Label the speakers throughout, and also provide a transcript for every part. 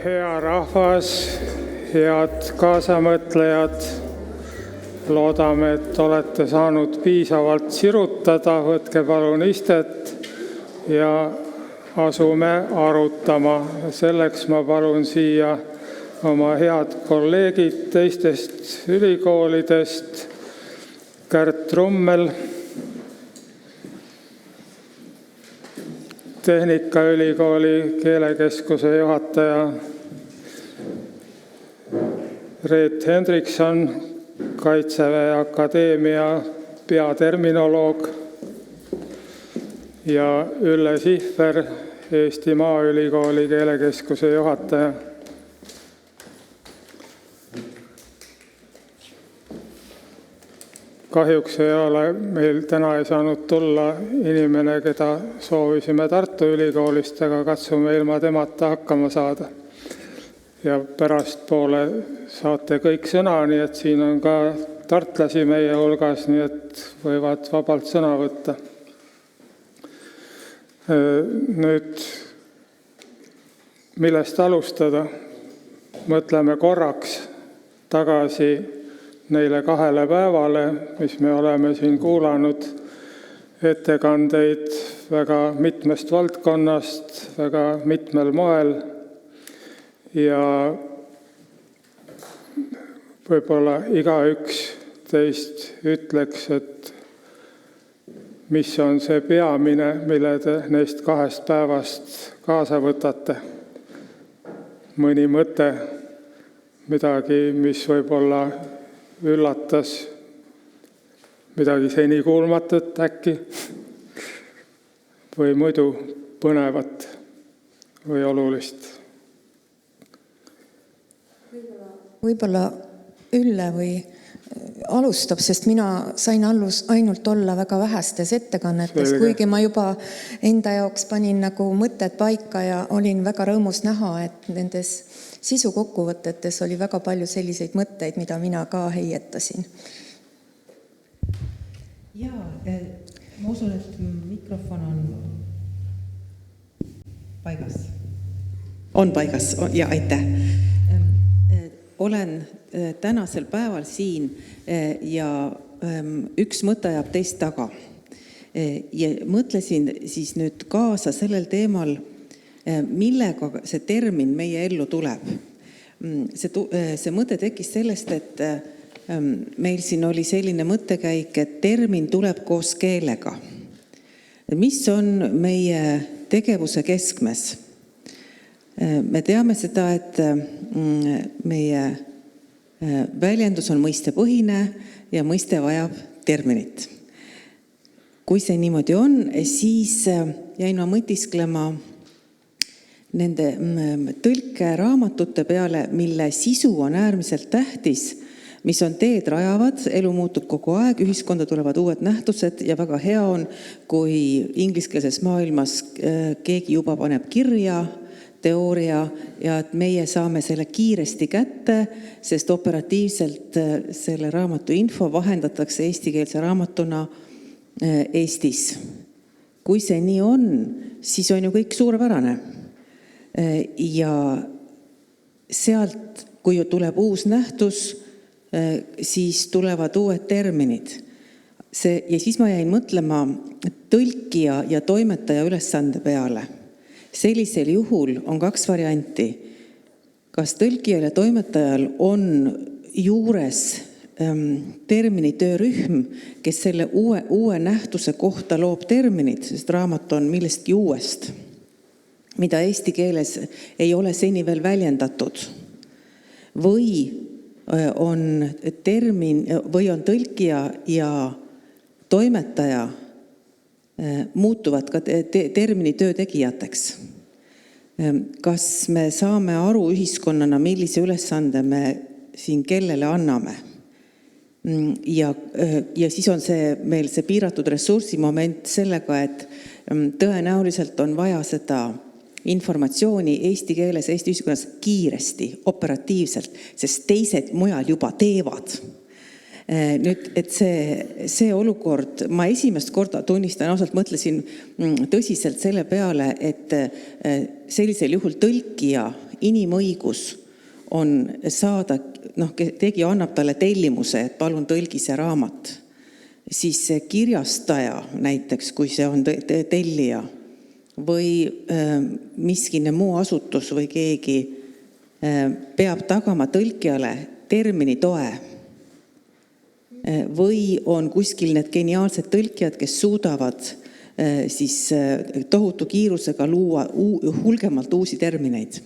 Speaker 1: Hea rahvas, head kaasamõtlejad, loodame, et olete saanud piisavalt sirutada, võtke palun istet ja asume arutama. Selleks ma palun siia oma head kolleegid teistest ülikoolidest, Kärt Trummel, Tehnikaülikooli keelekeskuse juhataja, Reet Hendrikson, Kaitseväe Akadeemia peaterminoloog ja Ülle Sihver, Eesti Maaülikooli keelekeskuse juhataja. Kahjuks ei ole meil täna ei saanud tulla inimene, keda soovisime Tartu Ülikoolist, aga katsume ilma temata hakkama saada. Ja pärastpoole saate kõik sõna, nii et siin on ka tartlasi meie hulgas, nii et võivad vabalt sõna võtta. Nüüd, millest alustada? Mõtleme korraks tagasi neile 2 päevale, mis me oleme siin kuulanud ettekandeid väga mitmest valdkonnast, väga mitmel moel. Ja võib-olla igaüks teist ütleks, et mis on see peamine, mille te neist 2 päevast kaasa võtate. Mõni mõte, midagi, mis võib-olla üllatas, midagi seni kuulmatut äkki või muidu põnevat või olulist.
Speaker 2: Võib-olla Ülle või alustab, sest mina sain ainult olla väga vähestes ettekannetes, kuigi ma juba enda jaoks panin nagu mõtted paika ja olin väga rõõmus näha, et nendes sisukokkuvõtetes oli väga palju selliseid mõtteid, mida mina ka heietasin.
Speaker 3: Jaa, ma usun, et mikrofon on paigas. On paigas, ja aitäh. Olen tänasel päeval siin ja üks mõte jääb teist taga. Ja mõtlesin siis nüüd kaasa sellel teemal, millega see termin meie ellu tuleb. See mõte tekkis sellest, et meil siin oli selline mõttekäik, et termin tuleb koos keelega. Mis on meie tegevuse keskmes? Me teame seda, et meie väljendus on mõistepõhine ja mõiste vajab terminit. Kui see niimoodi on, siis jäin ma mõtisklema nende tõlkeraamatute peale, mille sisu on äärmiselt tähtis, mis on teed rajavad, elu muutub kogu aeg, ühiskonda tulevad uued nähtused ja väga hea on, kui ingliskeelses maailmas keegi juba paneb kirja teooria ja et meie saame selle kiiresti kätte, sest operatiivselt selle raamatu info vahendatakse eestikeelse raamatuna Eestis. Kui see nii on, siis on ju kõik suurepärane. Ja sealt, kui tuleb uus nähtus, siis tulevad uued terminid. Ja siis ma jäin mõtlema tõlkija ja toimetaja ülesande peale. Sellisel juhul on 2 varianti. Kas tõlkijal ja toimetajal on juures termini töörühm, kes selle uue nähtuse kohta loob terminid, sest raamat on millestki uuest, mida eesti keeles ei ole seni veel väljendatud. Või on tõlkija ja toimetaja muutuvad ka termini töötegijateks. Kas me saame aru ühiskonnana, millise ülesande me siin kellele anname? Ja siis on meil see piiratud ressursi moment sellega, et tõenäoliselt on vaja seda informatsiooni eesti keeles, Eesti ühiskonnas kiiresti, operatiivselt, sest teised mujal juba teevad. Nüüd, et see olukord, ma esimest korda tunnistan, ausalt mõtlesin tõsiselt selle peale, et sellisel juhul tõlkija inimõigus on saada, keegi annab talle tellimuse, et palun tõlgi see raamat, siis see kirjastaja näiteks, kui see on tellija või miskine muu asutus või keegi peab tagama tõlkijale termini toe. Või on kuskil need geniaalsed tõlkijad, kes suudavad siis tohutu kiirusega luua hulgemalt uusi termineid.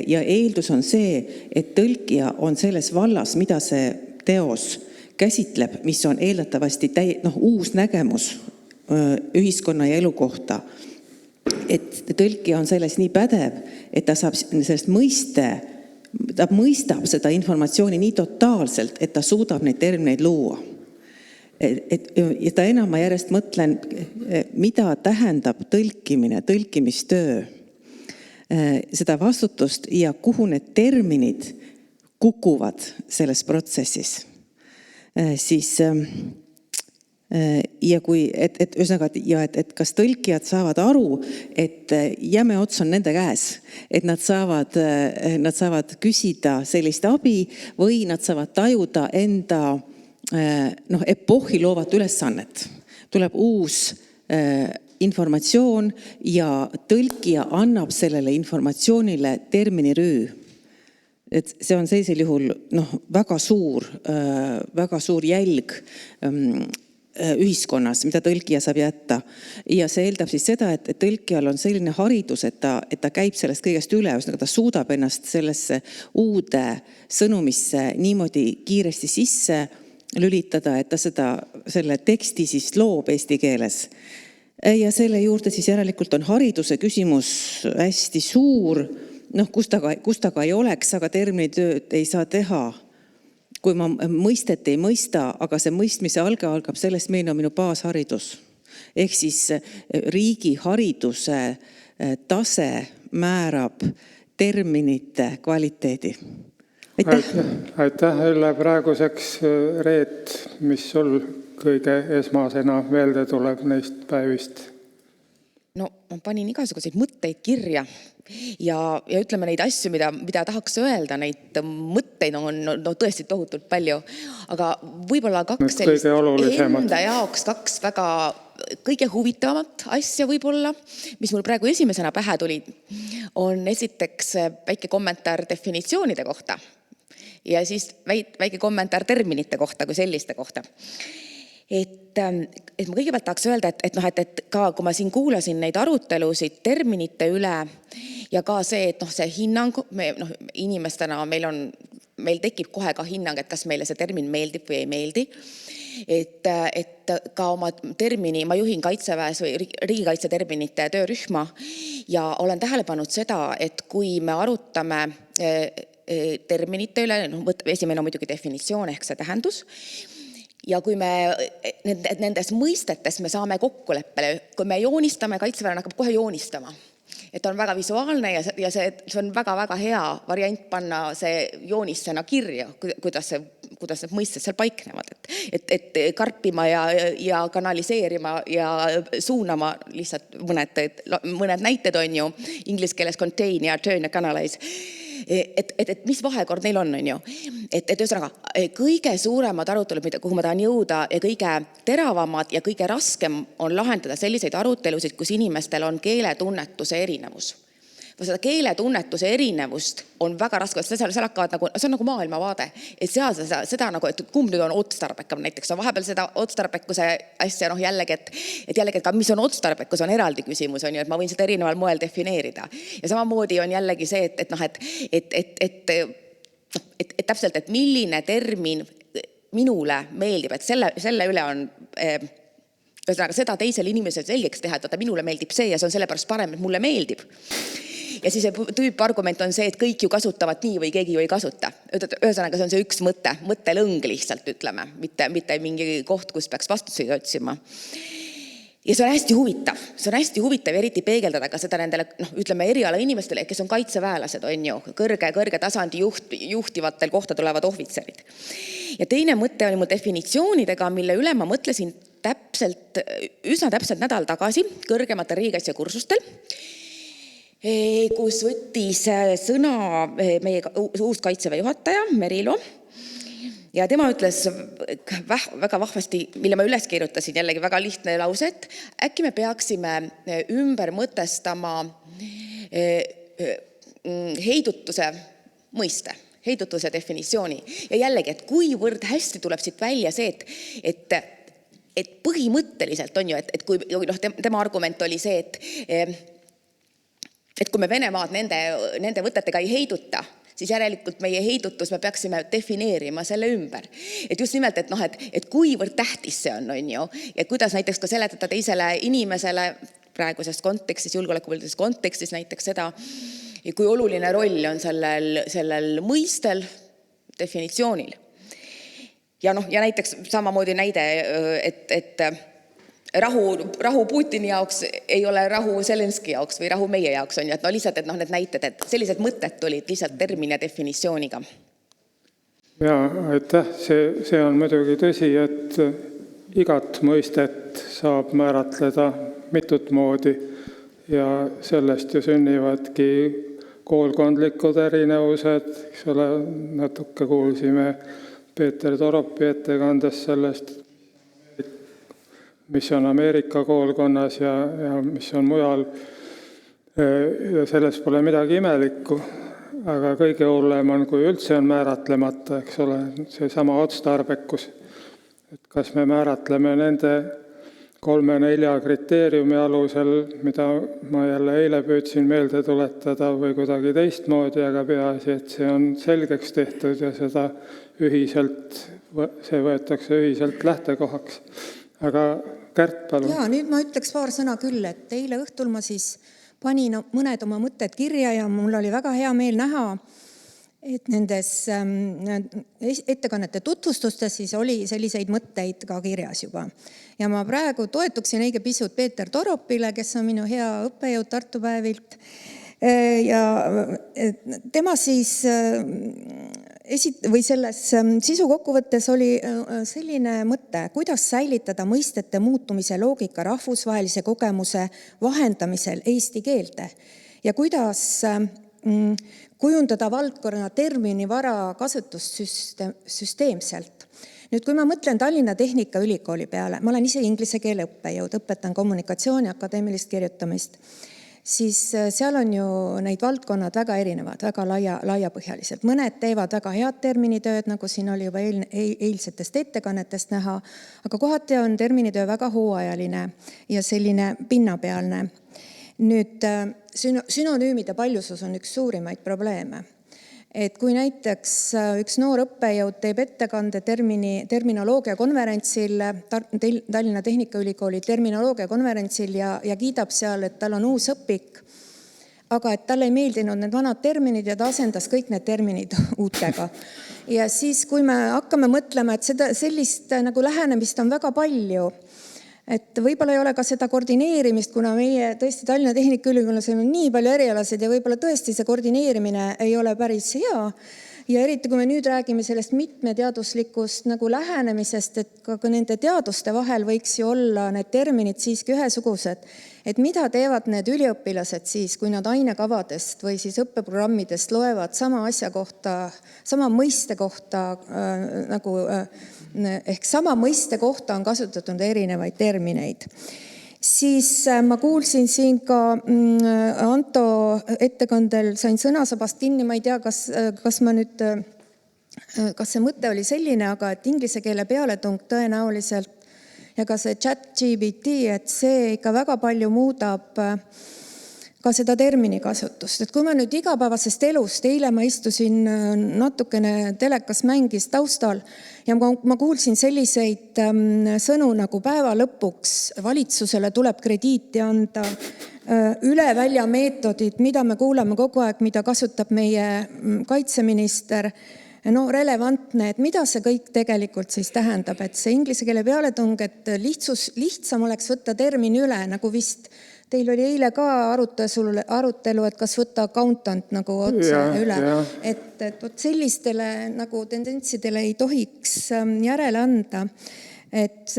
Speaker 3: Ja eeldus on see, et tõlkija on selles vallas, mida see teos käsitleb, mis on eeldatavasti uus nägemus ühiskonna ja elu kohta. Et tõlkija on selles nii pädev, et ta saab sellest ta mõistab seda informatsiooni nii totaalselt, et ta suudab neid termineid luua. Ja ta enam ma järjest mõtlen, mida tähendab tõlkimine, tõlkimistöö, seda vastutust ja kuhu need terminid kukuvad selles protsessis. Siis ja kui, et kas tõlkijad saavad aru, et jäme ots on nende käes, et nad saavad küsida sellist abi või nad saavad tajuda enda epohhi loovat ülesannet. Tuleb uus informatsioon ja tõlkija annab sellele informatsioonile terminirüü. Et see on sellisel juhul väga suur jälg ühiskonnas, mida tõlkija saab jätta. Ja see eeldab siis seda, et tõlkijal on selline haridus, et ta käib sellest kõigest üle, ta suudab ennast sellesse uude sõnumisse niimoodi kiiresti sisse lülitada, et ta selle teksti siis loob eesti keeles. Ja selle juurde siis järelikult on hariduse küsimus hästi suur, kus ta ka ei oleks, aga terminitööd ei saa teha. Kui ma mõistet ei mõista, aga see mõistmise algab sellest, milline on minu baasharidus. Ehk siis riigi hariduse tase määrab terminite kvaliteedi.
Speaker 1: Aitäh, Ülle, praeguseks Reet, mis sul kõige esmasena meelde tuleb neist päevist?
Speaker 4: Ma panin igasuguseid mõtteid kirja ja ütleme neid asju, mida tahaks öelda, neid mõtteid on tõesti tohutult palju, aga võib-olla kaks enda jaoks väga kõige huvitavamat asja võib-olla, mis mul praegu esimesena pähe tuli, on esiteks väike kommentaar definitsioonide kohta ja siis väike kommentaar terminite kohta kui selliste kohta. Et ma kõigepealt tahaks öelda, et ka kui ma siin kuulasin neid arutelusid terminite üle ja ka see, et see hinnang, inimestena meil tekib kohe ka hinnang, et kas meile see termin meeldib või ei meeldi. Et ka oma termini, ma juhin Kaitseväes või riigikaitse terminite töörühma ja olen tähele pannud seda, et kui me arutame terminite üle, esimene on muidugi definitsioon ehk see tähendus, ja kui me nendes mõistetes me saame kokkuleppele, kui me joonistame, Kaitseväelane hakkab kohe joonistama, et on väga visuaalne ja see on väga-väga hea variant panna see joonisena kirja, kuidas need mõisted seal paiknevad, et karpima ja kanaliseerima ja suunama lihtsalt mõned näited on ju, inglise keeles contain ja turn ja canalize. Et mis vahekord neil on ju. Et ühesõnaga, kõige suuremad arutelud, kuhu ma tahan jõuda ja kõige teravamad ja kõige raskem on lahendada selliseid arutelusid, kus inimestel on keeletunnetuse erinevus. Seda keeletunnetuse erinevust on väga raske, see on nagu maailmavaade, et seal seda nagu, et kumb nüüd on otstarbekam näiteks, on vahepeal seda otstarbekuse asja jällegi, et ka mis on otstarbekus on eraldi küsimus, on ju, et ma võin seda erineval moel defineerida. Ja samamoodi on jällegi see, et täpselt, et milline termin minule meeldib, et selle üle on seda teisel inimesel selgeks teha, et minule meeldib see ja see on sellepärast parem, et mulle meeldib. Ja siis see tüüpargument on see, et kõik ju kasutavad nii või keegi ju ei kasuta. Ühesõnaga, see on see üks mõttelõng lihtsalt ütleme, mitte mingi koht, kus peaks vastuseid otsima. Ja see on hästi huvitav. See on hästi huvitav eriti peegeldada ka seda nendele, ütleme eriala inimestele, kes on kaitseväelased, on ju, kõrge tasandi juhtivatel kohta tulevad ohvitserid. Ja teine mõte oli mul definitsioonidega, mille üle ma mõtlesin üsna täpselt nädal tagasi kõrgematel riigikaitsekursustel. kus võttis sõna meie uus Kaitseväe juhataja Merilo. Ja tema ütles väga vahvasti, mille ma üles kirjutasin, jällegi väga lihtne lause, et äkki me peaksime ümber mõtestama heidutuse mõiste, heidutuse definitsiooni. Ja jällegi, et kuivõrd hästi tuleb siit välja see, et põhimõtteliselt on ju, et kui tema argument oli see, et kui me Venemaad nende võtetega ei heiduta, siis järelikult meie heidutus me peaksime defineerima selle ümber. Et just nimelt, et kuivõrd tähtis see on ju, ja kuidas näiteks ka seletada teisele inimesele praeguses kontekstis, julgeolekupoliitilises kontekstis näiteks seda, kui oluline roll on sellel mõistel, definitsioonil. Ja näiteks samamoodi näide, et rahu Putini jaoks ei ole rahu Zelenski jaoks või rahu meie jaoks on ju, et lihtsalt, et need näited, et sellised mõtted tulid lihtsalt termini ja definitsiooniga.
Speaker 1: Ja, aitäh. See on muidugi tõsi, et igat mõistet saab määratleda mitut moodi ja sellest ju sünnivadki koolkondlikud erinevused, eks ole, natuke kuulsime Peeter Toropi ettekandes sellest, mis on Ameerika koolkonnas ja mis on mujal. Ja selles pole midagi imelikku, aga kõige hullem on, kui üldse on määratlemata, eks ole, see sama otstarbekus. Et kas me määratleme nende 3-4 kriteeriumi alusel, mida ma jälle eile püüdsin meelde tuletada või kuidagi teistmoodi, aga peaasi, et see on selgeks tehtud ja seda see võetakse ühiselt lähtekohaks. Aga Kärt, palun.
Speaker 2: Ja, nüüd ma ütleks paar sõna küll, et eile õhtul ma siis panin mõned oma mõtted kirja ja mul oli väga hea meel näha, et nendes ettekannete tutvustustes siis oli selliseid mõtteid ka kirjas juba. Ja ma praegu toetuksin õige pisut Peeter Toropile, kes on minu hea õppejõud Tartu päevilt. Ja tema siis selles sisukokkuvõttes oli selline mõte, kuidas säilitada mõistete muutumise loogika rahvusvahelise kogemuse vahendamisel eesti keelde ja kuidas kujundada valdkonna terminivara kasutust süsteemselt. Nüüd, kui ma mõtlen Tallinna Tehnikaülikooli peale, ma olen ise inglise keele õppejõud, õpetan kommunikatsiooni, akadeemilist kirjutamist, siis seal on ju neid valdkonnad väga erinevad, väga laiapõhjaliselt. Mõned teevad väga head terminitööd, nagu siin oli juba eilsetest ettekannetest näha, aga kohati on terminitöö väga hooajaline ja selline pinnapealne. Nüüd, sünonüümide paljusus on üks suurimaid probleeme. Et kui näiteks üks noor õppejõud teeb ettekande terminoloogia konverentsil, Tallinna Tehnikaülikooli terminoloogia konverentsil ja kiidab seal, et tal on uus õpik, aga et talle ei meeldinud need vanad terminid ja ta asendas kõik need terminid uutega. Ja siis, kui me hakkame mõtlema, et sellist nagu lähenemist on väga palju, et võib-olla ei ole ka seda koordineerimist, kuna meie tõesti Tallinna Tehnikaülikoolis on nii palju erialasid ja võib-olla tõesti see koordineerimine ei ole päris hea. Ja eriti, kui me nüüd räägime sellest mitmeteaduslikust nagu lähenemisest, et ka nende teaduste vahel võiks ju olla need terminid siiski ühesugused. Et mida teevad need üliõpilased siis, kui nad ainekavadest või siis õppeprogrammidest loevad sama asja kohta, sama mõiste kohta ehk sama mõiste kohta on kasutatud erinevaid termineid. Siis ma kuulsin siin ka Anto ettekandel, sain sõnasabast kinni, ma ei tea, kas see mõte oli selline, aga et inglise keele pealetung tõenäoliselt ja ka see ChatGPT, et see ikka väga palju muudab ka seda termini kasutust. Et kui ma nüüd igapäevasest elust, eile ma istusin natukene telekas mängis taustal ja ma kuulsin selliseid sõnu nagu päeva lõpuks valitsusele tuleb krediiti anda, üle välja meetodid, mida me kuuleme kogu aeg, mida kasutab meie kaitseminister, relevantne, et mida see kõik tegelikult siis tähendab, et see inglise keele pealetung, et lihtsam oleks võtta termini üle, nagu vist teil oli eile ka arutelu, et kas võtta accountant nagu otsa üle. Et sellistele nagu tendentsidele ei tohiks järele anda. Et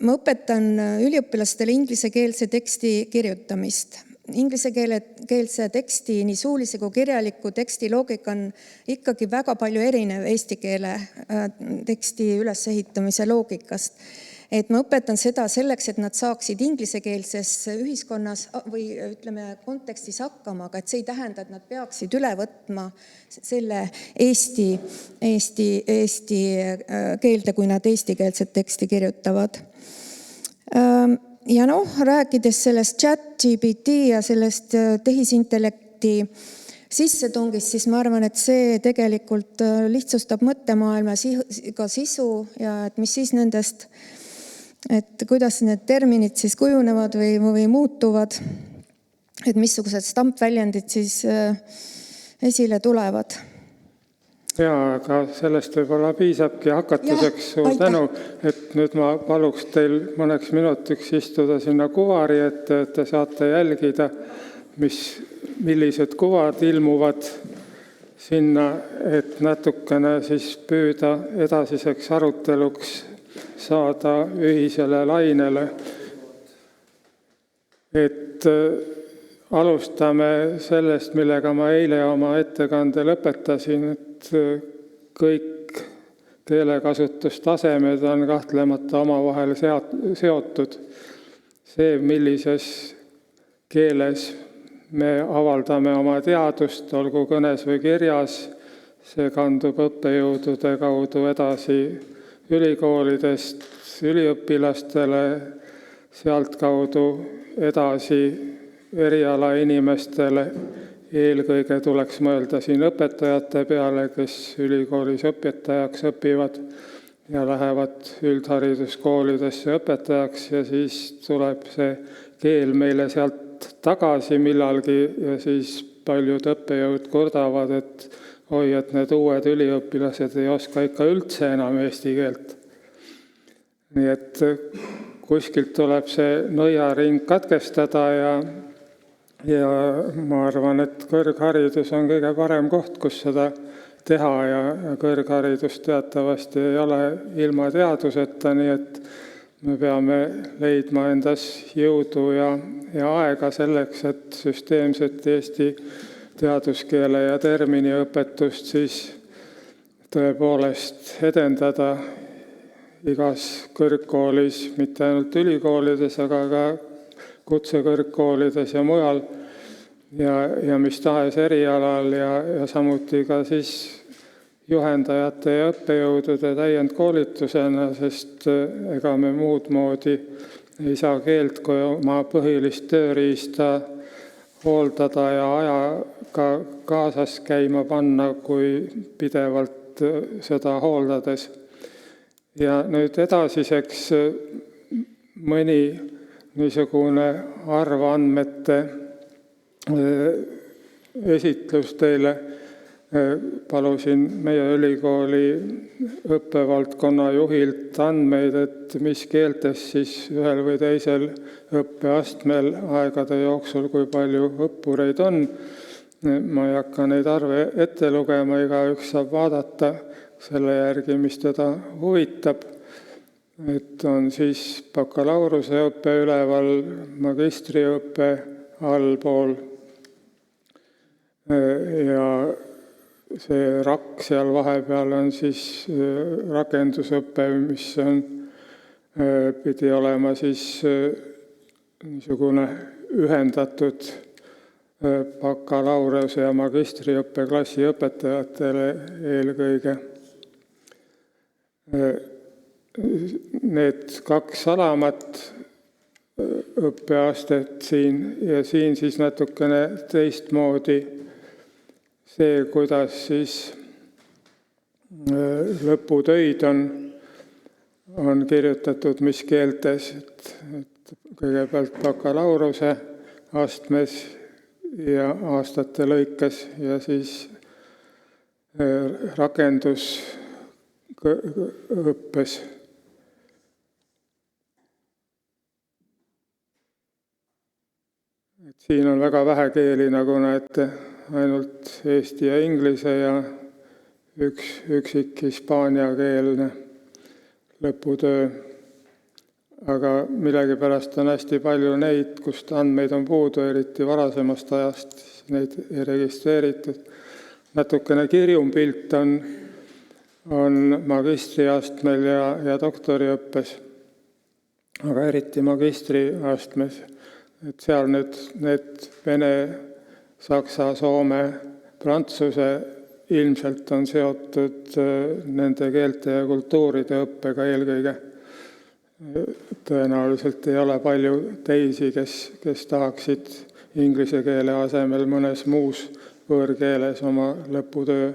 Speaker 2: ma õpetan üliõpilastele inglisekeelse teksti kirjutamist inglisekeelse teksti, nii suulise kui kirjaliku teksti loogika on ikkagi väga palju erinev eesti keele teksti ülesehitamise loogikast. Et ma õpetan seda selleks, et nad saaksid inglisekeelses ühiskonnas või ütleme kontekstis hakkama, aga et see ei tähenda, et nad peaksid üle võtma selle eesti keelde, kui nad eestikeelset teksti kirjutavad. Ja rääkides sellest ChatGPT ja sellest tehisintellekti sissetungist, siis ma arvan, et see tegelikult lihtsustab mõttemaailma ka sisu ja et mis siis nendest, et kuidas need terminid siis kujunevad või muutuvad, et missugused stampväljendid siis esile tulevad.
Speaker 1: Jaa, aga sellest võib-olla piisabki hakatuseks. Suur tänu, et nüüd ma paluks teil mõneks minutiks istuda sinna kuvari, et te saate jälgida, millised kuvad ilmuvad sinna, et natukene siis püüda edasiseks aruteluks saada ühisele lainele. Et alustame sellest, millega ma eile oma ettekande lõpetasin, et kõik keelekasutustasemed on kahtlemata omavahel seotud. See, millises keeles me avaldame oma teadust, olgu kõnes või kirjas, see kandub õppejõudude kaudu edasi ülikoolidest üliõpilastele, sealt kaudu edasi erialainimestele. Eelkõige tuleks mõelda siin õpetajate peale, kes ülikoolis õpetajaks õpivad ja lähevad üldhariduskoolidesse õpetajaks ja siis tuleb see keel meile sealt tagasi millalgi ja siis paljud õppejõud kordavad, et oi, et need uued üliõpilased ei oska ikka üldse enam eesti keelt. Nii et kuskilt tuleb see nõiaring katkestada ja ma arvan, et kõrgharidus on kõige parem koht, kus seda teha ja kõrgharidus teatavasti ei ole ilma teaduseta, nii et me peame leidma endas jõudu ja aega selleks, et süsteemset eesti teaduskeele ja terminiõpetust siis tõepoolest edendada igas kõrgkoolis, mitte ainult ülikoolides, aga ka kutsekõrgkoolides ja mujal ja mis tahes erialal ja samuti ka siis juhendajate ja õppejõudude täiendkoolitusena, sest ega me muud moodi ei saa keelt kui oma põhilist tööriista hooldada ja ajaga kaasas käima panna, kui pidevalt seda hooldades. Ja nüüd edasiseks mõni niisugune arvandmete esitlus teile. Palusin meie ülikooli õppevaldkonna juhilt andmeid, et mis keeltes siis ühel või teisel õppeastmel aegade jooksul, kui palju õppureid on. Ma ei hakka neid arve ette lugema, igaüks saab vaadata selle järgi, mis teda huvitab. Et on siis bakalaureuse õppe üleval, magistriõppe allpool ja see rakk seal vahepeal on siis rakendusõpe, mis pidi olema siis niisugune ühendatud bakalaureuse ja magistriõppe klassiõpetajatele eelkõige. Need kaks alamat õppeastet siin ja siin siis natukene teistmoodi see, kuidas siis lõputöid on kirjutatud mis keeltes, et kõigepealt bakalaureuse astmes ja aastate lõikes ja siis rakendusõppes. Et siin on väga vähe keeli, nagu näete, ainult eesti ja inglise ja üks üksik hispaaniakeelne lõputöö. aga millegipärast on hästi palju neid, kust andmeid on puudu, eriti varasemast ajast, neid ei registreeritud. Natukene kirjum pilt on magistriastmel ja doktoriõppes, aga eriti magistriastmes. Et seal nüüd need vene, saksa, soome, prantsuse ilmselt on seotud nende keelte ja kultuuride õppega eelkõige. Tõenäoliselt ei ole palju teisi, kes tahaksid inglise keele asemel mõnes muus võõrkeeles oma lõputöö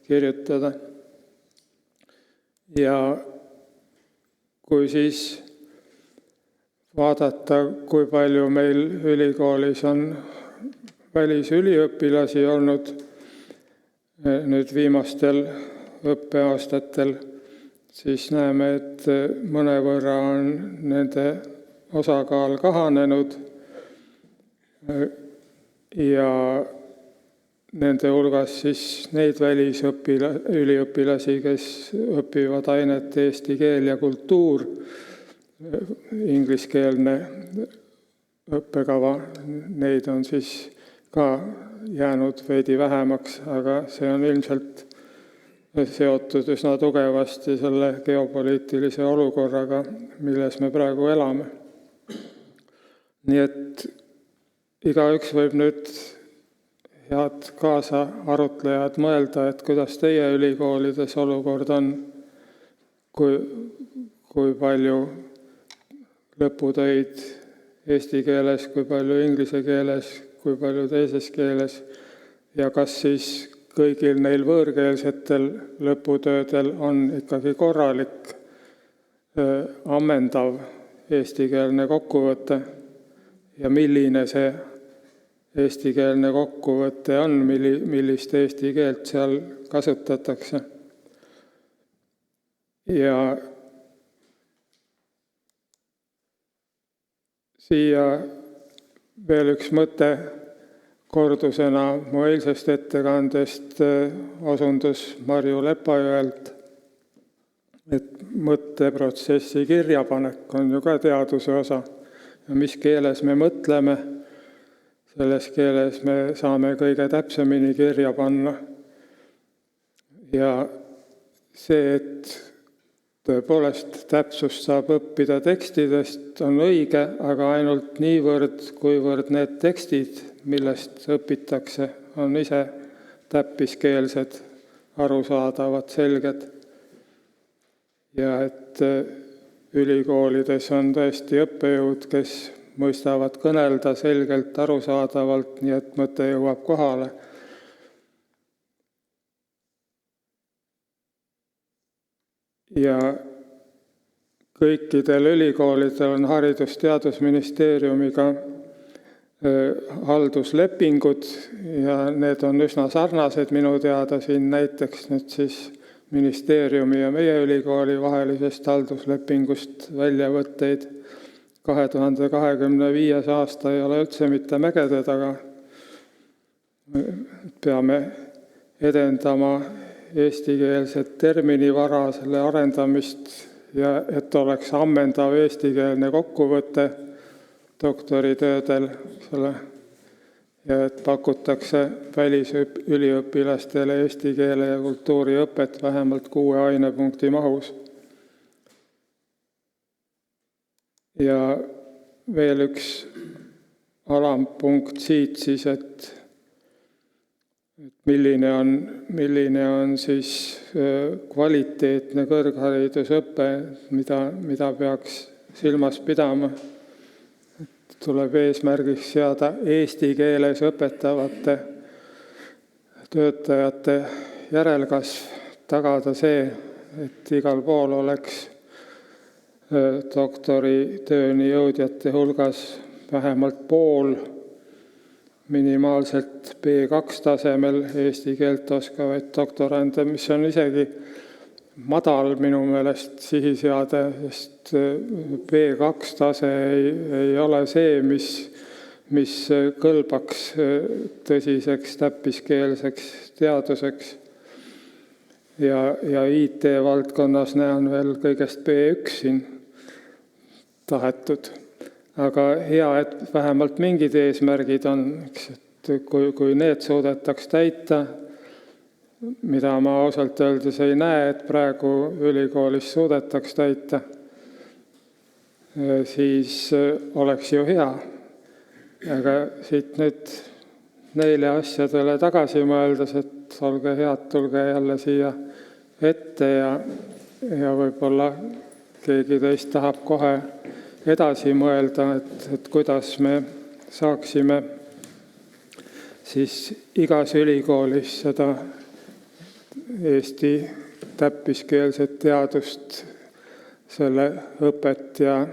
Speaker 1: kirjutada. Ja kui siis vaadata, kui palju meil ülikoolis on välisüliõpilasi olnud nüüd viimastel õppeaastatel, siis näeme, et mõnevõrra on nende osakaal kahanenud ja nende hulgas siis neid välisüliõpilasi, kes õpivad ainet eesti keel ja kultuur, ingliskeelne õppekava, neid on siis ka jäänud veidi vähemaks, aga see on ilmselt seotud üsna tugevasti selle geopoliitilise olukorraga, milles me praegu elame. Nii et igaüks võib nüüd, head kaasa arutlejad, mõelda, et kuidas teie ülikoolides olukord on, kui palju lõputöid eesti keeles, kui palju inglise keeles, kui palju teises keeles ja kas siis kõigil neil võõrkeelsetel lõputöödel on ikkagi korralik ammendav eestikeelne kokkuvõte ja milline see eestikeelne kokkuvõte on, millist eesti keelt seal kasutatakse. Ja siia veel üks mõte kordusena mu eilsest ettekandest osundus Marju Lepajõelt, et mõtteprotsessi kirjapanek on ju ka teaduse osa. Ja mis keeles me mõtleme, selles keeles me saame kõige täpsemini kirja panna. Ja see, et tõepoolest täpsust saab õppida tekstidest, on õige, aga ainult niivõrd, kuivõrd need tekstid, millest õpitakse, on ise täppiskeelsed, arusaadavad, selged. Ja et ülikoolides on tõesti õppejõud, kes mõistavad kõnelda selgelt, arusaadavalt, nii et mõte jõuab kohale. Ja kõikidel ülikoolidel on Haridus-Teadusministeeriumiga halduslepingud ja need on üsna sarnased minu teada siin näiteks nüüd siis ministeeriumi ja meie ülikooli vahelisest halduslepingust väljavõtteid. 2025. aasta ei ole üldse mitte mägede taga. Peame edendama eestikeelset terminivara, selle arendamist ja et oleks ammendav eestikeelne kokkuvõte doktoritöödel, ja et pakutakse välisüliõpilastele eesti keele ja kultuuri õpet vähemalt 6 ainepunkti mahus. Ja veel üks alampunkt siit siis, et milline on siis kvaliteetne kõrgharidusõpe, mida peaks silmas pidama. Tuleb eesmärgiks seada eesti keeles õpetavate töötajate järelkasv, tagada see, et igal pool oleks doktoritööni jõudjate hulgas vähemalt pool minimaalselt B2 tasemel eesti keelt oskavaid doktorante, mis on isegi madal minu meelest sihiseade, sest B2 tase ei ole see, mis kõlbaks tõsiseks täppiskeelseks teaduseks. Ja IT-valdkonnas näen veel kõigest B1 siin. tahetud. Aga hea, et vähemalt mingid eesmärgid on, et kui need suudetaks täita, mida ma ausalt öeldes ei näe, et praegu ülikoolis suudetaks täita, siis oleks ju hea. Aga siit nüüd neile asjadele tagasi mõeldes, et olge head, tulge jälle siia ette ja võib-olla keegi teist tahab kohe edasi mõelda, et kuidas me saaksime siis igas ülikoolis seda Eesti täppiskeelset teadust, selle õpet ja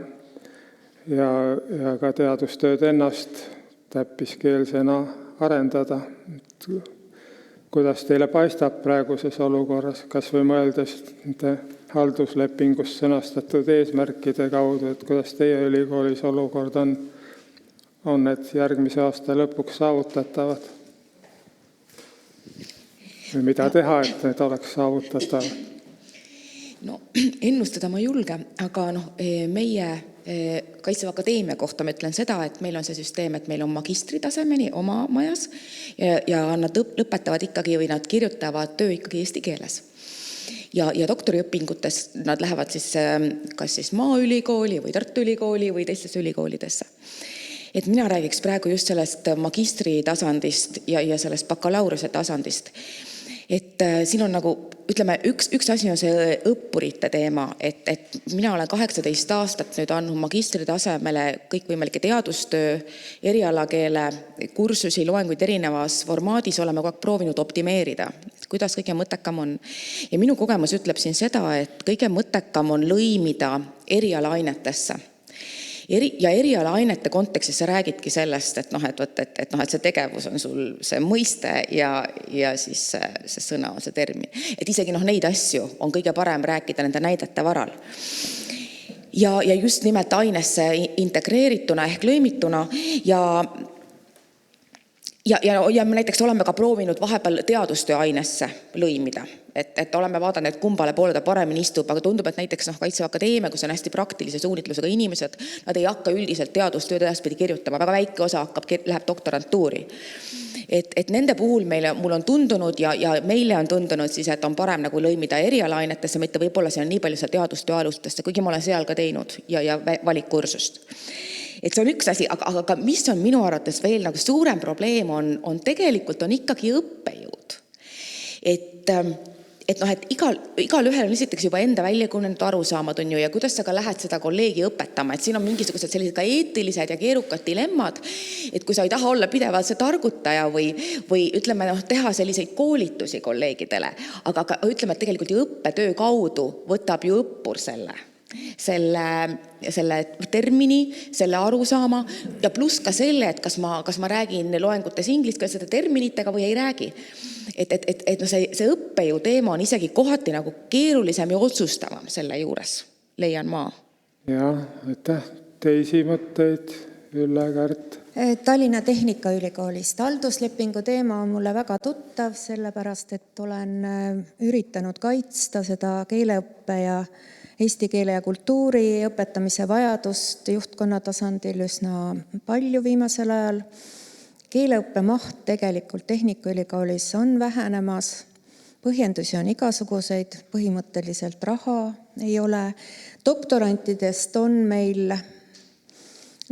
Speaker 1: ka teadustööd ennast täppiskeelsena arendada. Kuidas teile paistab praeguses olukorras, kas või mõeldes halduslepingus sõnastatud eesmärkide kaudu, et kuidas teie ülikoolis olukord on need järgmise aasta lõpuks saavutatavad? Või mida teha, et need oleks saavutatavad?
Speaker 4: No ennustada ma julge, aga meie Kaitseväe Akadeemia kohta ma ütlen seda, et meil on see süsteem, et meil on magistritasemeni oma majas ja nad lõpetavad ikkagi või nad kirjutavad töö ikkagi eesti keeles. Ja doktoriõpingutes nad lähevad siis kas siis Maaülikooli või Tartu Ülikooli või teistesse ülikoolidesse. Et mina räägiks praegu just sellest magistri tasandist ja sellest bakalaureuse tasandist. Et siin on ütleme, üks asi on see õppurite teema, et mina olen 18 aastat nüüd andnud magistri tasemele kõikvõimalikke teadustöö, erialakeele, kursusi, loenguid erinevas formaadis oleme kogu aeg proovinud optimeerida, kuidas kõige mõttekam on. Ja minu kogemus ütleb siin seda, et kõige mõttekam on lõimida erialaainetesse. Ja erialaainete kontekstis sa räägidki sellest, et see tegevus on sul see mõiste ja siis see sõna on see termin. Et isegi neid asju on kõige parem rääkida nende näidete varal. Ja just nimelt ainesse integreerituna ehk lõimituna ja me näiteks oleme ka proovinud vahepeal teadustöö ainesse lõimida. Et oleme vaadanud, et kumbale poole ta paremini istub, aga tundub, et näiteks Kaitseväe Akadeemia, kus on hästi praktilise suunitlusega inimesed, nad ei hakka üldiselt teadustööd edaspidi kirjutama, väga väike osa läheb doktorantuuri. Et nende puhul mul on tundunud ja meile on tundunud siis, et on parem lõimida erialaainetesse, mitte võib-olla see on nii palju teadustöö alustesse, kuigi ma olen seal ka teinud ja valikkursust. Et see on üks asi, aga mis on minu arvates veel suurem probleem on tegelikult on ikkagi õppejõud. Et igal ühel on esiteks juba enda väljakujunenud arusaamad on ju ja kuidas sa ka lähed seda kolleegi õpetama, et siin on mingisugused sellised ka eetilised ja keerukad dilemmad, et kui sa ei taha olla pidevalt see targutaja või ütleme teha selliseid koolitusi kolleegidele, aga ütleme, et tegelikult ju õppetöö kaudu võtab ju õppur selle termini, selle arusaama ja pluss ka selle, et kas ma räägin loengutes ingliskeelsete terminitega või ei räägi. Et see õppejõu teema on isegi kohati keerulisem ja otsustavam selle juures, leian ma.
Speaker 1: Jah, aitäh. Teisi mõtteid, Ülle, Kärt?
Speaker 2: Tallinna Tehnikaülikoolist. Halduslepingu teema on mulle väga tuttav, sellepärast, et olen üritanud kaitsta seda keeleõppe ja eesti keele ja kultuuri õpetamise vajadust juhtkonna tasandil üsna palju viimasel ajal. Keeleõppe maht tegelikult Tehnikaülikoolis on vähenemas, põhjendusi on igasuguseid, põhimõtteliselt raha ei ole. Doktorantidest on meil,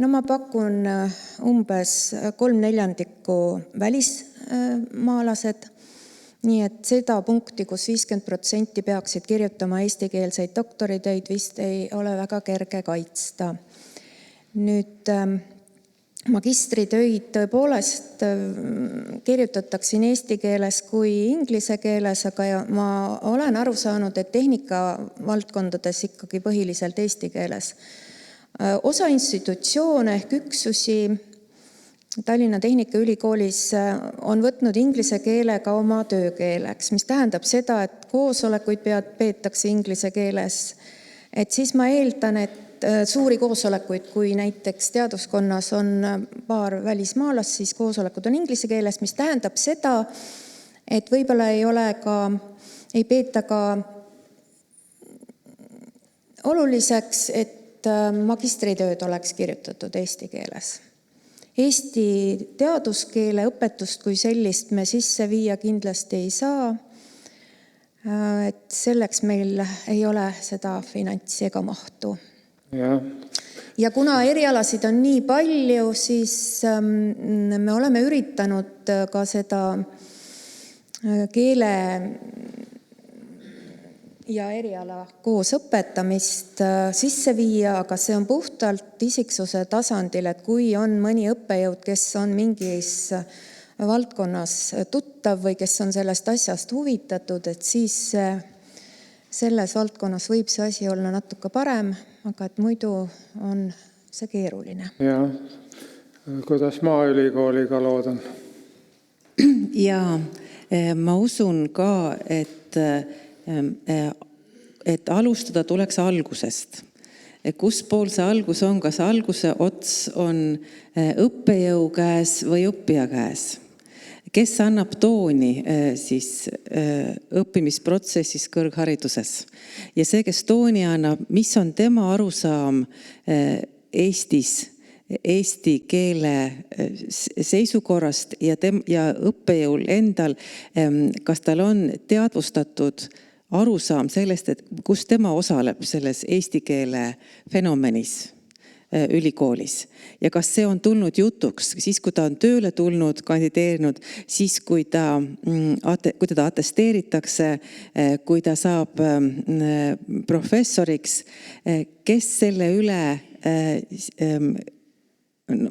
Speaker 2: ma pakun umbes 3/4 välismaalased, nii et seda punkti, kus 50% peaksid kirjutama eestikeelseid doktoritöid, vist ei ole väga kerge kaitsta. Nüüd magistritöid tõepoolest kirjutatakse nii eesti keeles kui inglise keeles, aga ma olen aru saanud, et tehnika valdkondades ikkagi põhiliselt eesti keeles. Osa institutsioone ehk üksusi Tallinna Tehnikaülikoolis on võtnud inglise keele ka oma töökeeleks, mis tähendab seda, et koosolekuid peetakse inglise keeles. Et siis ma eeldan, et suuri koosolekuid, kui näiteks teaduskonnas on paar välismaalast, siis koosolekud on inglise keeles, mis tähendab seda, et võib-olla ei peeta ka oluliseks, et et magistritööd oleks kirjutatud eesti keeles. Eesti teaduskeele õpetust kui sellist me sisse viia kindlasti ei saa. Et selleks meil ei ole seda finantsi ega mahtu. Ja kuna erialasid on nii palju, siis me oleme üritanud ka seda keele ja eriala koos õpetamist sisse viia, aga see on puhtalt isiksuse tasandil, et kui on mõni õppejõud, kes on mingis valdkonnas tuttav või kes on sellest asjast huvitatud, et siis selles valdkonnas võib see asi olla natuke parem, aga et muidu on see keeruline.
Speaker 1: Ja kuidas Maaülikooliga lood on?
Speaker 3: Ja ma usun ka, et alustada tuleks algusest. Kus pool see algus on, kas alguse ots on õppejõu käes või õppija käes? Kes annab tooni siis õppimisprotsessis kõrghariduses? Ja see, kes tooni annab, mis on tema arusaam Eestis, eesti keele seisukorrast ja õppejõul endal, kas tal on teadvustatud arusaam sellest, et kus tema osaleb selles eesti keele fenomenis ülikoolis. Ja kas see on tulnud jutuks, siis kui ta on tööle tulnud, kandideerinud, siis kui teda attesteeritakse, kui ta saab professoriks, kes selle üle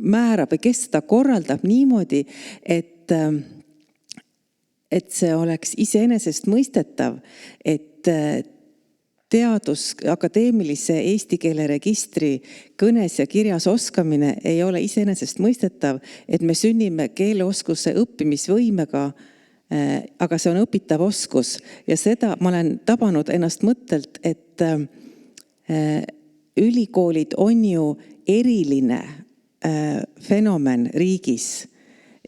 Speaker 3: määrab ja kes seda korraldab niimoodi, et see oleks iseenesest mõistetav, et akadeemilise eesti keele registri kõnes ja kirjas oskamine ei ole iseenesest mõistetav, et me sünnime keeleoskuse õppimisvõimega, aga see on õpitav oskus. Ja seda ma olen tabanud ennast mõttelt, et ülikoolid on ju eriline fenomen riigis.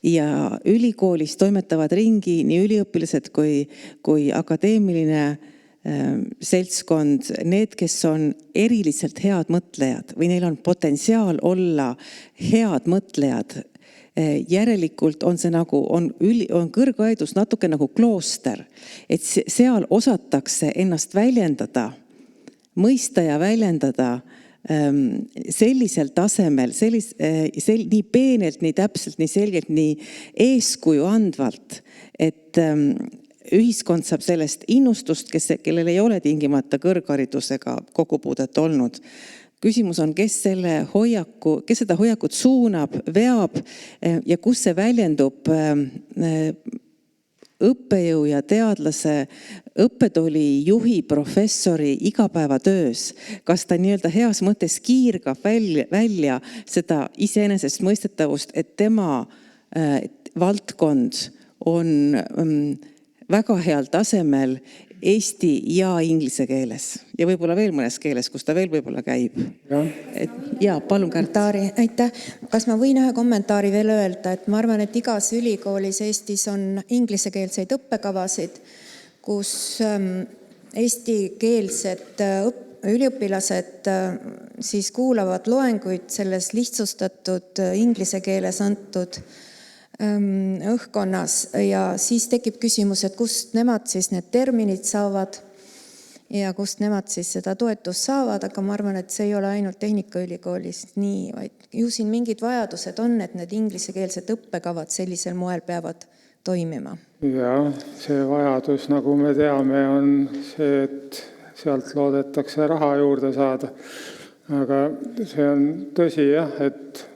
Speaker 3: Ja ülikoolis toimetavad ringi nii üliõpilased kui akadeemiline seltskond, need, kes on eriliselt head mõtlejad või neil on potentsiaal olla head mõtlejad. Järelikult on see nagu, on kõrgharidus natuke nagu klooster, et seal osatakse ennast väljendada, mõista ja väljendada sellisel tasemel, nii peenelt, nii täpselt, nii selgelt, nii eeskuju andvalt, et ühiskond saab sellest innustust, kellel ei ole tingimata kõrgharidusega kokkupuudet olnud. Küsimus on, kes seda hoiakut suunab, veab ja kus see väljendub õppejõu ja teadlase, õppetooli juhi, professori igapäevatöös. Kas ta nii-öelda heas mõttes kiirgab välja seda iseenesest mõistetavust, et tema valdkond on väga heal tasemel eesti ja inglise keeles ja võib-olla veel mõnes keeles, kus ta veel võib-olla käib. Ja, palun
Speaker 2: kommentaari. Aitäh. Kas ma võin ühe kommentaari veel öelda, et ma arvan, et igas ülikoolis Eestis on inglisekeelseid õppekavasid, kus eestikeelsed üliõpilased siis kuulavad loenguid selles lihtsustatud inglise keeles antud õhkkonnas ja siis tekib küsimus, et kust nemad siis need terminid saavad ja kust nemad siis seda toetust saavad, aga ma arvan, et see ei ole ainult Tehnikaülikoolis nii, vaid ju siin mingid vajadused on, et need inglisekeelsed õppekavad sellisel moel peavad toimima.
Speaker 1: Ja see vajadus, nagu me teame, on see, et sealt loodetakse raha juurde saada. Aga see on tõsi, jah, et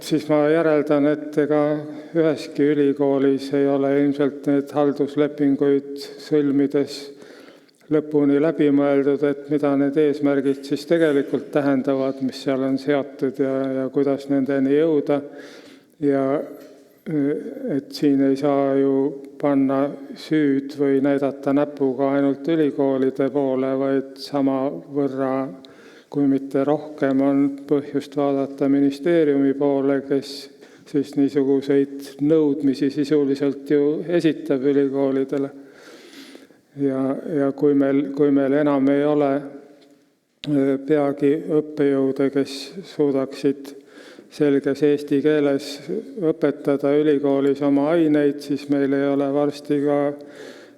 Speaker 1: siis ma järeldan, et ega üheski ülikoolis ei ole ilmselt need halduslepinguid sõlmides lõpuni läbi mõeldud, et mida need eesmärgid siis tegelikult tähendavad, mis seal on seatud ja kuidas nendeni jõuda. Ja et siin ei saa ju panna süüd või näidata näpuga ainult ülikoolide poole, vaid sama võrra kui mitte rohkem on põhjust vaadata ministeeriumi poole, kes siis niisuguseid nõudmisi sisuliselt ju esitab ülikoolidele. Ja kui meil enam ei ole peagi õppejõude, kes suudaksid selges eesti keeles õpetada ülikoolis oma aineid, siis meil ei ole varsti ka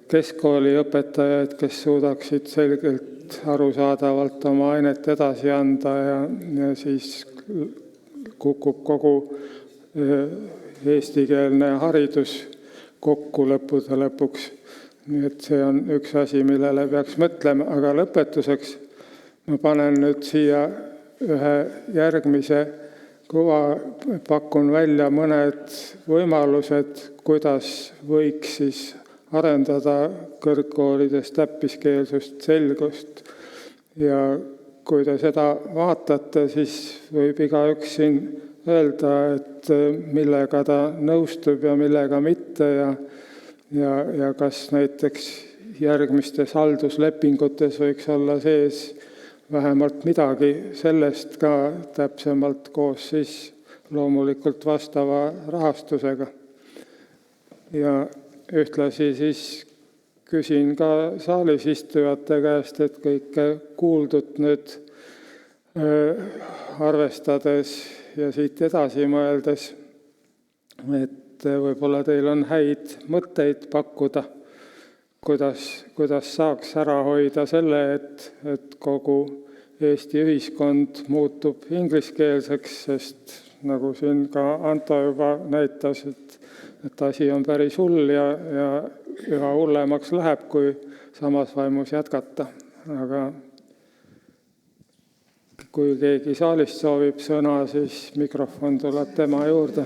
Speaker 1: keskkooli õpetajaid, kes suudaksid selgelt arusaadavalt oma ainet edasi anda ja siis kukub kogu eestikeelne haridus kokku lõppude lõpuks. Nii et see on üks asi, millele peaks mõtlema, aga lõpetuseks ma panen nüüd siia ühe järgmise kuva, pakun välja mõned võimalused, kuidas võiks siis arendada kõrgkoolides täppiskeelsust, selgust. Ja kui te seda vaatate, siis võib igaüks siin öelda, et millega ta nõustub ja millega mitte ja kas näiteks järgmistes halduslepingutes võiks olla sees vähemalt midagi sellest ka täpsemalt koos siis loomulikult vastava rahastusega. Ja ühtlasi siis küsin ka saalis istujate käest, et kõike kuuldut nüüd arvestades ja siit edasi mõeldes, et võib-olla teil on häid mõtteid pakkuda, kuidas saaks ära hoida selle, et kogu Eesti ühiskond muutub ingliskeelseks, sest nagu siin ka Anto juba näitas, et asi on päris hull ja üha hullemaks läheb, kui samas vaimus jätkata. Aga kui keegi saalist soovib sõna, siis mikrofon tuleb tema juurde.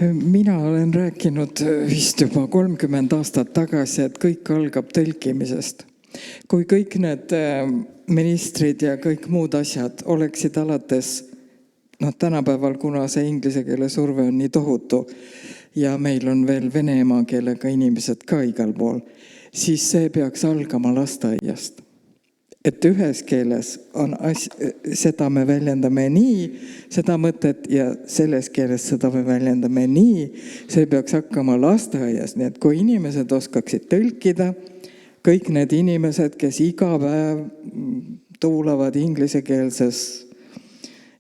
Speaker 5: Mina olen rääkinud vist juba 30 aastat tagasi, et kõik algab tõlkimisest. Kui kõik need ministrid ja kõik muud asjad oleksid alates, tänapäeval, kuna see inglise keele surve on nii tohutu ja meil on veel vene emakeelega inimesed ka igal pool, siis see peaks algama lasteaiast. Et ühes keeles on seda me väljendame nii, seda mõtet ja selles keeles seda me väljendame nii, see peaks hakkama lasteaias. Nii et kui inimesed oskaksid tõlkida, kõik need inimesed, kes iga päev tuulavad inglisekeelses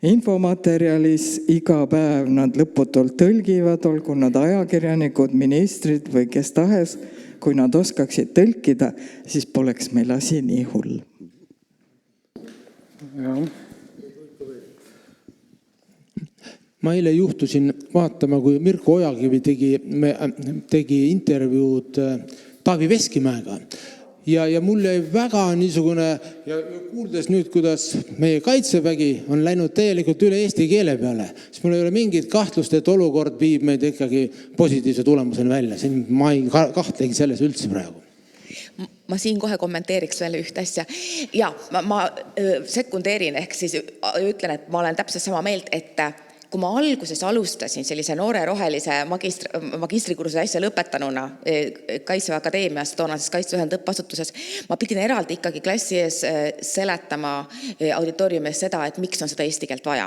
Speaker 5: infomaterjalis, iga päev nad lõputult tõlgivad, olgu nad ajakirjanikud, ministrid või kes tahes, kui nad oskaksid tõlkida, siis poleks meil asi nii hull.
Speaker 1: Ja.
Speaker 6: Ma eile juhtusin vaatama, kui Mirko Ojakivi tegi intervjuud Taavi Veskimäega. Ja mul jäi väga niisugune, ja kuuldes nüüd, kuidas meie kaitsevägi on läinud täielikult üle eesti keele peale, siis mul ei ole mingit kahtlust, et olukord viib meid ikkagi positiivse tulemuseni välja. Ma ei kahtlegi selles üldse praegu.
Speaker 4: Ma siin kohe kommenteeriks veel üht asja. Ja ma sekundeerin ehk siis ütlen, et ma olen täpselt sama meelt, et kui ma alguses alustasin sellise noore rohelise magistrikursuse asja lõpetanuna Kaitseväe Akadeemias, toonases Kaitseühenduse õppeasutuses, ma pidin eraldi ikkagi klassi ees seletama auditooriumis seda, et miks on seda eesti keelt vaja.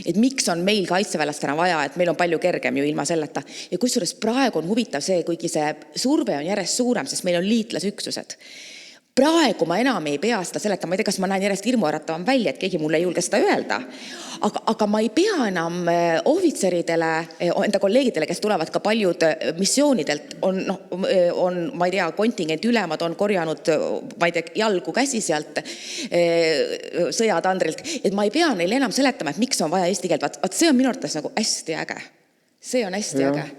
Speaker 4: Et miks on meil kaitseväelastena vaja, et meil on palju kergem ju ilma selleta. Ja kusjuures praegu on huvitav see, kuigi see surve on järjest suurem, sest meil on liitlasüksused. Praegu ma enam ei pea seda seletama, ma ei tea, kas ma näen järjest hirmuäratavam välja, et keegi mulle ei julge seda öelda. Aga ma ei pea enam ohvitseridele, enda kolleegidele, kes tulevad ka paljud missioonidelt, on, ma ei tea, kontingent ülemad on korjanud, ma ei tea, jalgu käsi sealt sõjatandrilt, et ma ei pea neile enam seletama, et miks on vaja eesti keelt. Vaat see on minu arvates nagu hästi äge. See on hästi äge.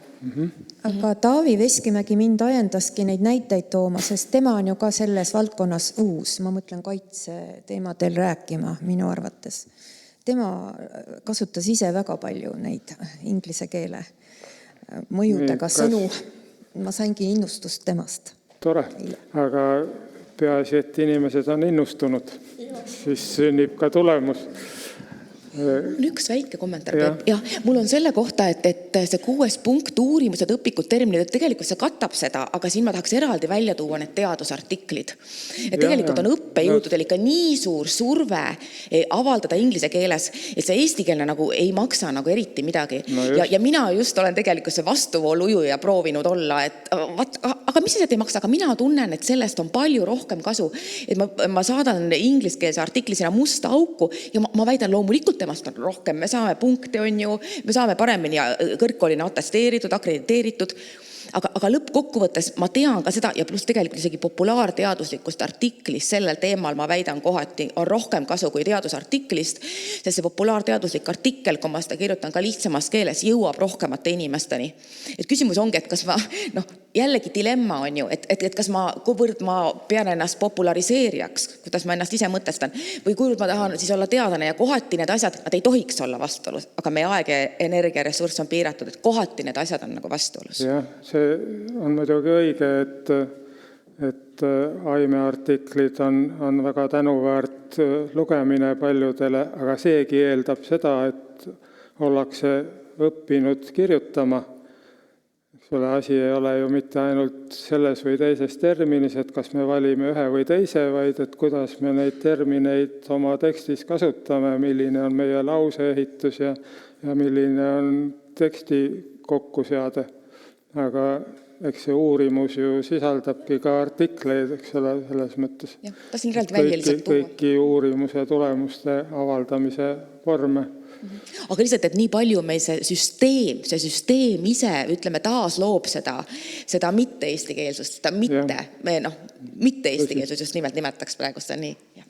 Speaker 2: Aga Taavi Veskimägi mind ajendaski neid näiteid tooma, sest tema on ju ka selles valdkonnas uus. Ma mõtlen kaitse teemadel rääkima minu arvates. Tema kasutas ise väga palju neid inglise keele mõjudega sõnu. Ma saingi innustust temast.
Speaker 1: Tore, aga peaasi, et inimesed on innustunud, siis sünnib ka tulemus.
Speaker 4: Üks väike kommentaar. Jah, mul on selle kohta, et see 6. punkt, uurimused, õpikud, terminid, et tegelikult see katab seda, aga siin ma tahaks eraldi välja tuua need teadusartiklid. Et tegelikult on õppejõududel ikka nii suur surve avaldada inglise keeles, et see eestikeelne nagu ei maksa nagu eriti midagi. Ja mina just olen tegelikult see vastuvooluju ja proovinud olla, et aga mis see ei maksa, aga mina tunnen, et sellest on palju rohkem kasu. Et ma saadan ingliskeelse artikli sinna musta auku ja ma väidan loomulikult temast on rohkem. Me saame punkte, on ju, me saame paremini ja kõrgkoolina atesteeritud, akrediteeritud. Aga lõppkokkuvõttes ma tean ka seda ja pluss tegelikult isegi populaarteaduslikust artiklist sellel teemal ma väidan kohati on rohkem kasu kui teadusartiklist, sest see populaarteaduslik artikkel, kui ma seda kirjutan ka lihtsamas keeles, jõuab rohkemate inimesteni. Et küsimus ongi, et kas ma, jällegi dilemma on ju, et kas kuivõrd ma pean ennast populariseerijaks, kuidas ma ennast ise mõtestan, või kuivõrd ma tahan siis olla teadlane ja kohati need asjad, nad ei tohiks olla vastuolus, aga meie aeg ja energia ressurss on piiratud, et kohati need asjad on nagu vastuolus.
Speaker 1: Jah, see on muidugi õige, et Aime artiklid on väga tänuväärt lugemine paljudele, aga seegi eeldab seda, et ollakse õppinud kirjutama. Selle asi ei ole ju mitte ainult selles või teises terminis, et kas me valime ühe või teise, vaid et kuidas me neid termineid oma tekstis kasutame, milline on meie lauseehitus ja milline on teksti kokkuseade. Aga eks see uurimus ju sisaldabki ka artikleid, eks ole, selles mõttes.
Speaker 4: Ja, tahtsin räält välja lihtsalt tuua.
Speaker 1: Kõiki uurimuse tulemuste avaldamise vorme.
Speaker 4: Aga lihtsalt, et nii palju meil see süsteem ise, ütleme, taas loob seda mitte eestikeelsust, seda mitte eestikeelsust just nimelt nimetaks praegu seda nii. Ja.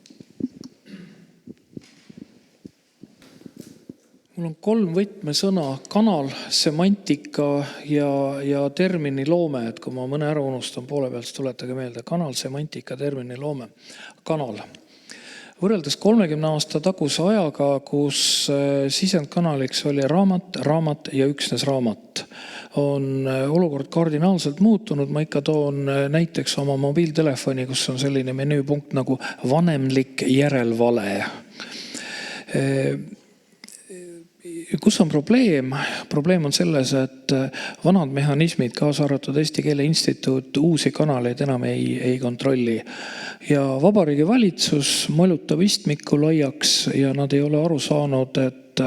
Speaker 7: Mul on 3 võtmesõna, kanal, semantika ja termini loome, et kui ma mõne ära unustan poole pealt, siis tuletage meelde. Kanal, semantika, termini loome. Kanal. Võrreldes 30 aasta taguse ajaga, kus sisendkanaliks oli raamat ja üksnes raamat, on olukord kardinaalselt muutunud. Ma ikka toon näiteks oma mobiiltelefoni, kus on selline menüüpunkt nagu vanemlik järelvale. Kus on probleem? Probleem on selles, et vanad mehhanismid, kaasa arvatud Eesti Keele Instituut, uusi kanaleid enam ei kontrolli. Ja Vabariigi Valitsus molutab istmiku laiaks ja nad ei ole aru saanud, et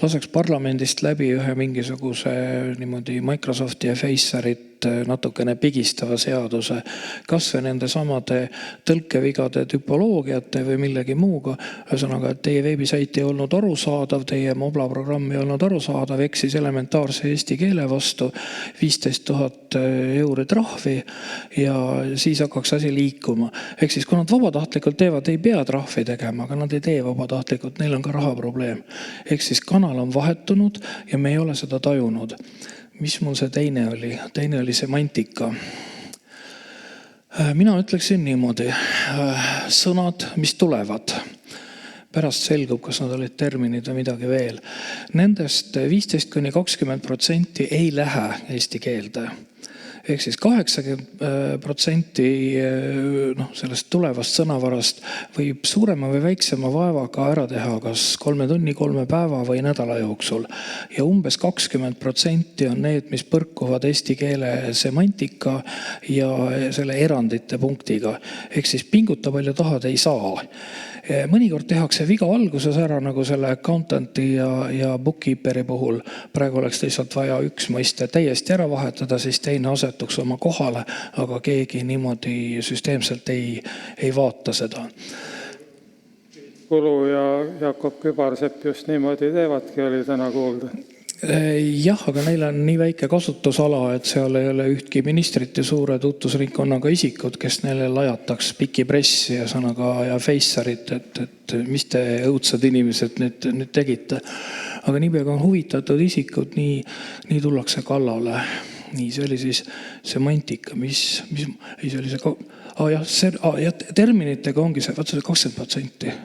Speaker 7: laseks parlamendist läbi ühe mingisuguse niimoodi Microsofti ja Facerit natukene pigistava seaduse, kas või nende samade tõlkevigade tüpoloogiate või millegi muuga. Ühesõnaga, et teie veebisait ei olnud arusaadav, teie Mobla programm ei olnud arusaadav, eksis elementaarse eesti keele vastu 15 000 euri trahvi ja siis hakkaks asi liikuma. Ehk siis, kui nad vabatahtlikult teevad, ei pea trahvi tegema, aga nad ei tee vabatahtlikult, neil on ka rahaprobleem. Ehk siis kanal on vahetunud ja me ei ole seda tajunud. Mis mul see teine oli? Teine oli semantika. Mina ütleksin niimoodi. Sõnad, mis tulevad. Pärast selgub, kas nad olid terminid või midagi veel. Nendest 15–20% ei lähe eesti keelde. Ehk siis 80% sellest tulevast sõnavarast võib suurema või väiksema vaevaga ära teha kas 3 tunni, 3 päeva või nädala jooksul. Ja umbes 20% on need, mis põrkuvad eesti keele semantika ja selle erandite punktiga. Ehk siis pinguta palju tahad ei saa. Mõnikord tehakse viga alguses ära nagu selle accountanti ja bookkeeperi puhul. Praegu oleks lihtsalt vaja üks mõiste täiesti ära vahetada, siis teine asetuks oma kohale, aga keegi niimoodi süsteemselt ei vaata seda.
Speaker 1: Kulu ja Jakob Kübarsepp just niimoodi teevadki, oli täna kuulda.
Speaker 7: Jah, aga neil on nii väike kasutusala, et seal ei ole ühtki ministrit ja suure tutvusringkonnaga isikud, kes neile lajataks pikipressi ja sõnaga ja feissarit, et mis te õudsad inimesed nüüd tegite. Aga nii peaga on huvitatud isikud, nii tullakse kallale. Nii, see oli siis semantika, terminitega ongi see 20%.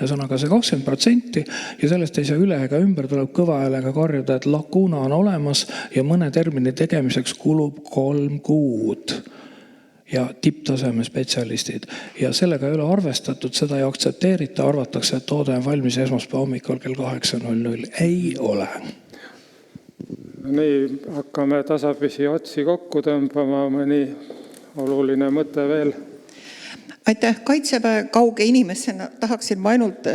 Speaker 7: Ühesõnaga see 20% ja sellest ei saa üle ega ümber, tuleb kõva häälega karjuda, et lakuuna on olemas ja mõne termini tegemiseks kulub 3 kuud. ja tipptaseme spetsialistid. Ja sellega ei ole arvestatud, seda ei aktsepteerita, arvatakse, et toode on valmis esmaspäeva hommikul kell 8:00. Ei ole.
Speaker 1: Nii, hakkame tasapisi otsi kokku tõmbama, mõni oluline mõte veel.
Speaker 8: Aitäh, Kaitseväe kauge inimesena tahaksin ma ainult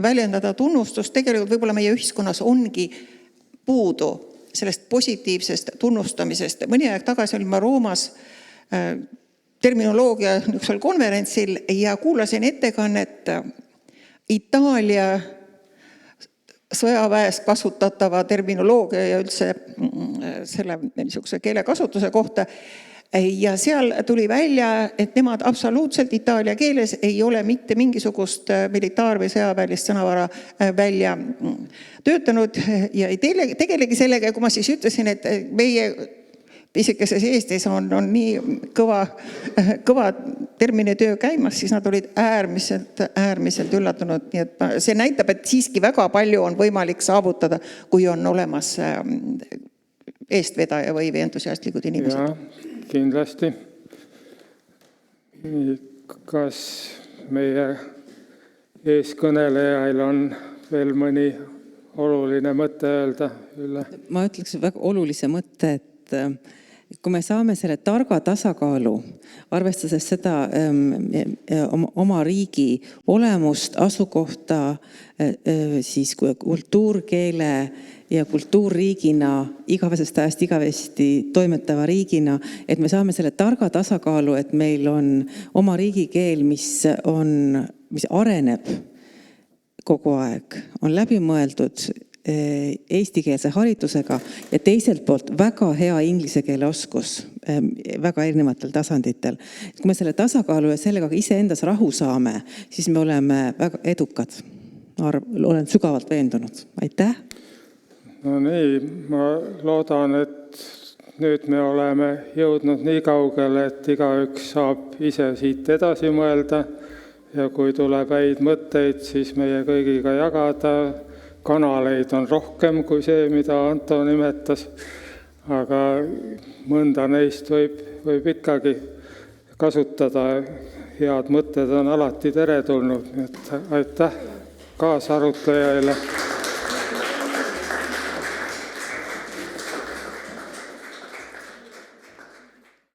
Speaker 8: väljendada tunnustust. Tegelikult võib-olla meie ühiskonnas ongi puudu sellest positiivsest tunnustamisest. Mõni aeg tagasi olin ma Roomas terminoloogia niisugusel konverentsil ja kuulasin ettekannet Itaalia sõjaväes kasutatava terminoloogia ja üldse selle niisuguse keelekasutuse kohta. Ja seal tuli välja, et nemad absoluutselt itaalia keeles ei ole mitte mingisugust militaar- või sõjaväelist sõnavara välja töötanud ja ei tegelegi sellega. Ja kui ma siis ütlesin, et meie pisikeses Eestis on nii kõva terminitöö käimas, siis nad olid äärmiselt üllatunud. Nii et see näitab, et siiski väga palju on võimalik saavutada, kui on olemas eestvedaja või entusiastlikud inimesed.
Speaker 1: Ja, kindlasti. Kas meie eeskõnelejail on veel mõni oluline mõte öelda? Ülle?
Speaker 3: Ma ütleks väga olulise mõtte, et kui me saame selle targa tasakaalu, arvestades seda oma riigi olemust, asukohta, siis kultuurkeele ja kultuurriigina, igavesest ajast igavesti toimetava riigina, et me saame selle targa tasakaalu, et meil on oma riigikeel, mis areneb kogu aeg, on läbimõeldud eestikeelse haridusega ja teiselt poolt väga hea inglise keele oskus väga erinevatel tasanditel. Kui me selle tasakaalu ja sellega iseendas rahu saame, siis me oleme väga edukad. Olen sügavalt veendunud. Aitäh!
Speaker 1: No nii, ma loodan, et nüüd me oleme jõudnud nii kaugele, et igaüks saab ise siit edasi mõelda ja kui tuleb häid mõtteid, siis meie kõigiga jagada. Kanaleid on rohkem kui see, mida Anto nimetas, aga mõnda neist võib ikkagi kasutada. Head mõtted on alati teretulnud. Aitäh kaasarutlejaile.